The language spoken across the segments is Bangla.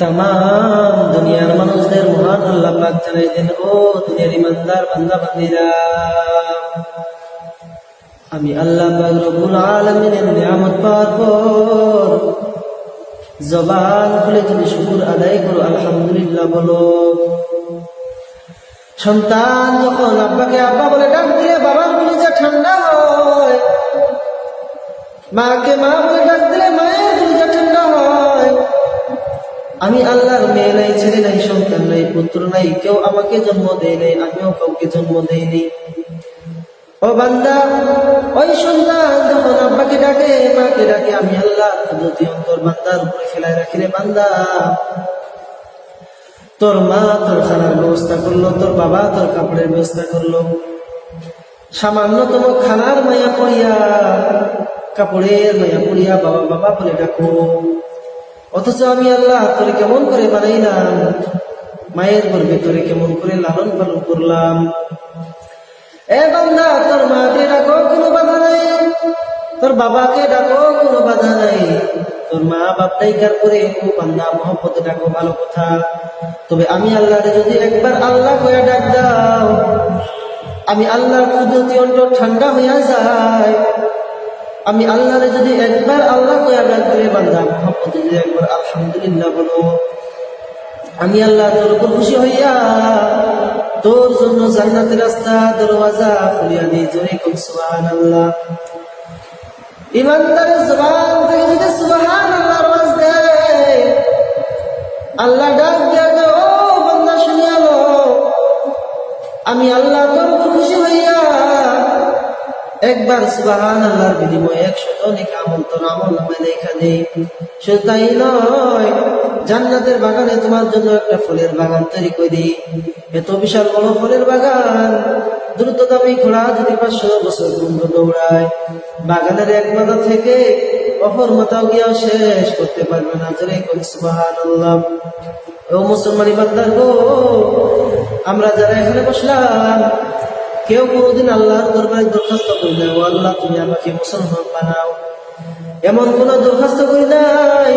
तमाम दुनियार মানুষদের মহান আল্লাহ পাক জানাই দেন, ও দুনিয়ার ইমানদার বান্দা বান্দীরা, আমি আল্লাহ পাক রব্বুল আলামিনের নিয়ামত পাওয়ার পর জবান খুলে তুমি শুকর আদায় করো, আলহামদুলিল্লাহ বলো। সন্তান যখন আব্বাকে আব্বা বলে ডাক দিলে বাবার কলিজা ঠান্ডা হয়, মাকে মা বলে ডাক দিলে মায়ের কলিজা ঠান্ডা হয়। আমি আল্লাহর মেয়ে নাই, ছেলে নাই, সন্তান নাই, পুত্র নাই, কেউ আমাকে জন্ম দেয় নাই, আমিও কাউকে জন্ম দেয়নি। ও বান্দা, ওই সন্তান যখন আব্বাকে ডাকে মাকে ডাকে, আমি আল্লাহ কুদরতি অন্তর বান্দার উপরে ফেলায় রাখি রে বান্দা। তোর মা তোর খানার ব্যবস্থা করলো, তোর বাবা তোর কাপড়ের ব্যবস্থা করলো, সামান্যতম খানার মায়া পড়িয়া, কাপড়ের মায়া পড়িয়া বাবা বাবা বলে ডাকো। অথচ আমি আল্লাহ তোরে কেমন করে বানাইলাম, মায়ের গর্ভে তোরে কেমন করে লালন পালন করলাম। এ বান্দা, তোর মাকে ডাকো কোনো বাধা নাই, তোর বাবাকে ডাকো কোনো বাধা নাই, তোর মা বাপ ডাইকার করে ও বান্দা মহব্বতে ডাকো, ভালো কথা। তবে আমি আল্লাহরে যদি একবার আল্লাহ কইয়া ডাক দাও, আমি আল্লাহর কুদরতি অন্তর ঠান্ডা হইয়া যায়। আমি আল্লাহরে যদি একবার আল্লাহ কইয়া ডাক দিলে বান্দা মহব্বতে যদি একবার আলহামদুলিল্লাহ বলো, আমি আল্লাহ তোর উপর খুশি হইয়া তোর জন্য জান্নাতের রাস্তা দরওয়াজা খুলিয়া দিই। জোরে কই সুবহানাল্লাহ। ইমানদারের জবান থেকে যদি সুবহানাল্লাহর আওয়াজ দেয়, আল্লাহ ডাক দিয়া দাও, ও বান্দা শুনিয়া লো, আমি আল্লাহ তোর উপর খুশি হইয়া একবার সুবহানাল্লাহর বিনিময়ে 100 নেক আমল তোর আমলনামায় লেখা দেই। শুধু তাই নয়, জান্নাতের বাগানে তোমার জন্য একটা ফুলের বাগান তৈরি করে দিই। এত বিশাল বড় ফুলের বাগান, দ্রুত দামি ঘোড়া যদি 500 বছর পর্যন্ত দৌড়ায়, বাগানের এক মাথা থেকে অপর মাথাও গিয়েও শেষ করতে পারবে না। জোরে কই সুবহানাল্লাহ। ও মুসলমানি বান্দার গো, আমরা যারা এখানে বসলাম, কেউ কোনোদিন আল্লাহর দরবারে দরখাস্ত করি না, ও আল্লাহ তুমি আমাকে মুসলমান বানাও, এমন কোন দরখাস্ত করি নাই।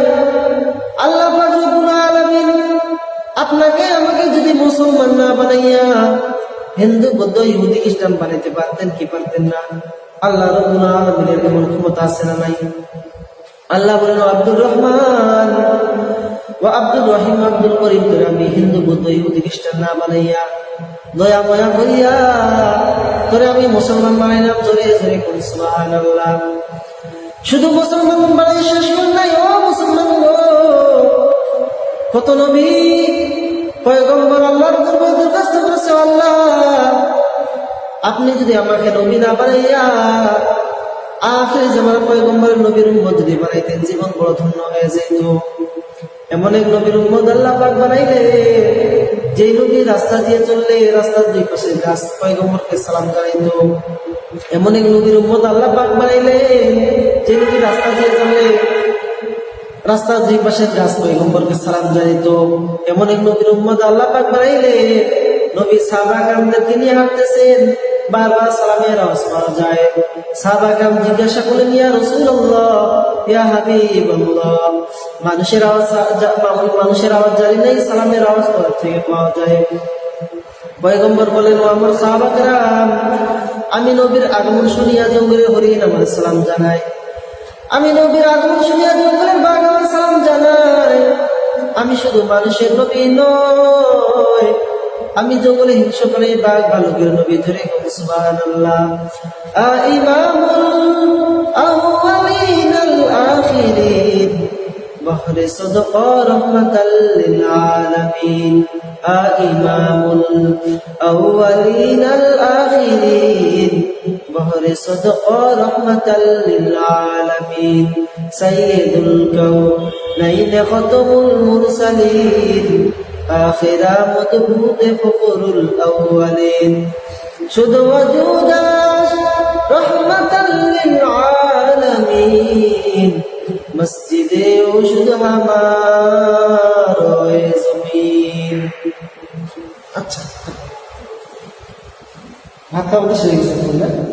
আল্লাহ পাক রব্বুল আলামিন আপনাকে আমাকে যদি মুসলমান না বানাইয়া হিন্দু বৌদ্ধ ইহুদি খ্রিস্টান বানাইতে পারতেন কি পারতেন না? আল্লাহ রব্বুল আলামিনের এমন ক্ষমতা আছে না নাই? আল্লাহ বলেন, আব্দুর রহমান ও আব্দুর রহিম আব্দুল করিম করে আমি হিন্দু বৌদ্ধ ইহুদি খ্রিস্টান না বানাইয়া দয়া ময়া করিয়া তোরে আমি মুসলমান বানাইলাম। জোরে জোরে করি সুবহানাল্লাহ। শুধু মুসলমান বানাই শেষ কর নাই, ও মুসলমান গো, কত নবী পয়গম্বর আল্লাহর দরবারে দরখাস্ত করেছে, আল্লাহ আপনি যদি আমাকে নবী না বানাইয়া আখির জামানার পয়গম্বরের নবীর উম্মত যদি বানাইতেন, জীবন বড় ধন্য হয়ে যেত। এমন এক নবীর উম্মত আল্লাহ পাক বানাইলে, যে নবী রাস্তা দিয়ে চললে রাস্তার দুই পাশে গাছ পয়গম্বরকে সালাম জানাইত। এমন এক নবীর উম্মত আল্লাহ পাক বানাইলে, যে নবী রাস্তা দিয়ে চললে রাস্তার দুই পাশের গাছ পয়গম্বরকে সালাম জানাইত। এমন এক নবীর উম্মত আল্লাহ পাক বানাইলে, নবী সাহাবা-কেরামদেরকে নিয়ে হাঁটতেছেন, বারবার সালামের আওয়াজ পাওয়া যায়। সাহাবা-কেরাম জিজ্ঞাসা করলেন, ইয়া রাসূলুল্লাহ, ইয়া হাবিবাল্লাহ, মানুষের আওয়াজ জানি নাই, সালামের আওয়াজ কোথা থেকে পাওয়া যায়? পয়গম্বর বলেন, ও আমার সাহাবা-কেরাম, আমি নবীর আগমন শুনিয়া জঙ্গলের হরিণ আমার সালাম জানাই, আমি নবীর আগমন শুনিয়া জঙ্গলের বাঘ আমার সালাম জানাই। আমি শুধু মানুষের নবী নয়, আমি জঙ্গলে হিংস্র করে বাঘ ভালুকের নবী। ধরে সুবহানাল্লাহ। ইমামুল আউয়ালিন আল আখিরিন বহরে সদকা রাহমাতাল লিল আলামিন। ইমামুল আউয়ালিন আল আখিরিন বহরে সদকা রাহমাতাল লিল আলামিন। সাইয়্যিদুল কাউনাইন খতমুল মুরসালিন আখিরা মদবুতে ফখরুল আউয়ালিন। শুধু ওয়াজুদাস রহমাতাল লিল আলামিন, মসজিদে ও শুধু আমার জমিন। আচ্ছা, মাথা বলতে শিখে গেছে।